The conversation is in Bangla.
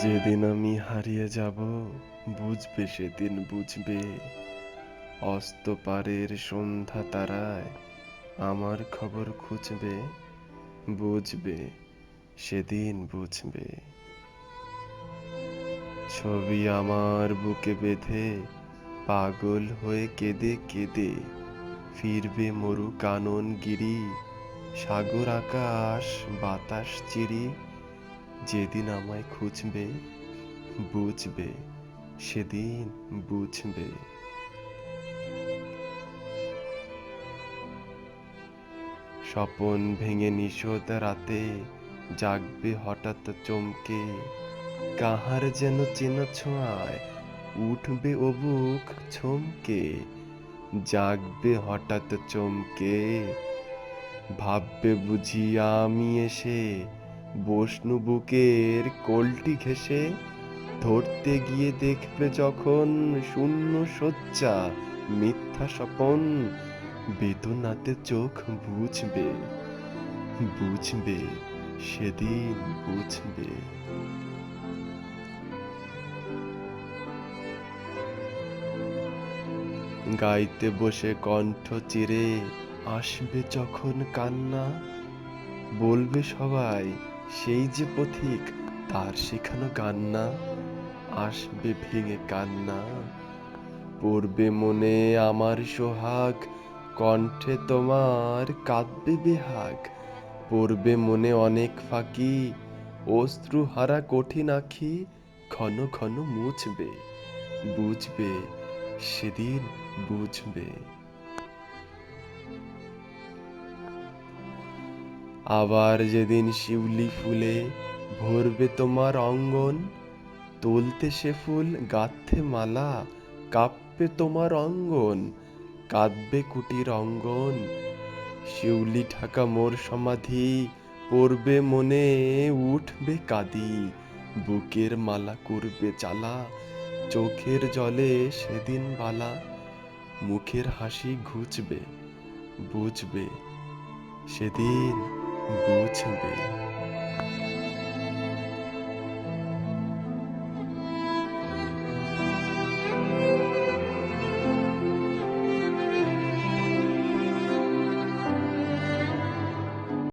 যেদিন আমি হারিয়ে যাব, বুঝবে সেদিন বুঝবে। অস্ত পারের সন্ধ্যা তারায় আমার খবর খুঁজবে, বুঝবে সেদিন বুঝবে। ছবি আমার বুকে বেঁধে পাগল হয়ে কেঁদে কেঁদে ফিরবে মরু কানন গিরি, সাগর আকাশ বাতাস চিরি। যেদিন আমায় খুঁজবে, বুঝবে সেদিন বুঝবে। স্বপন ভেঙে নিশোদ রাতে জাগবে হঠাৎ চমকে, কাহার যেন চেনা ছোঁয়ায় উঠবে ও বুক ছমকে। জাগবে হঠাৎ চমকে, ভাববে বুঝি আমি এসে বসনু বুকের কোলটি ঘেঁষে। ধরতে গিয়ে দেখবে যখন শূন্য শয্যা মিথ্যা স্বপন, বেদনাতে চোখ বুঝবে, বুঝবে সেদিন বুঝবে। গাইতে বসে কণ্ঠ চিরে আসবে যখন কান্না, বলবে সবাই সেই যে পথিক তার শেখানো গান না। আসবে ভেঙে কান্না, পড়বে মনে আমার সোহাগ, কণ্ঠে তোমার কাঁদবে বেহাগ। পড়বে মনে অনেক ফাঁকি, অশ্রুহারা কঠিন আঁখি ঘন ঘন মুছবে, বুঝবে সেদিন বুঝবে। আবার যেদিন শিউলি ফুলে ভরবে তোমার অঙ্গন, তুলতে সে ফুল গাঁথতে মালা কাঁপবে তোমার অঙ্গন। কাঁদবে কুটির অঙ্গন, শিউলি ঢাকা মোর সমাধি, পড়বে মনে উঠবে কাঁদি। বুকের মালা করবে জ্বালা, চোখের জলে সেদিন বালা। মুখের হাসি ঘুচবে, বুঝবে সেদিন বুঝবে।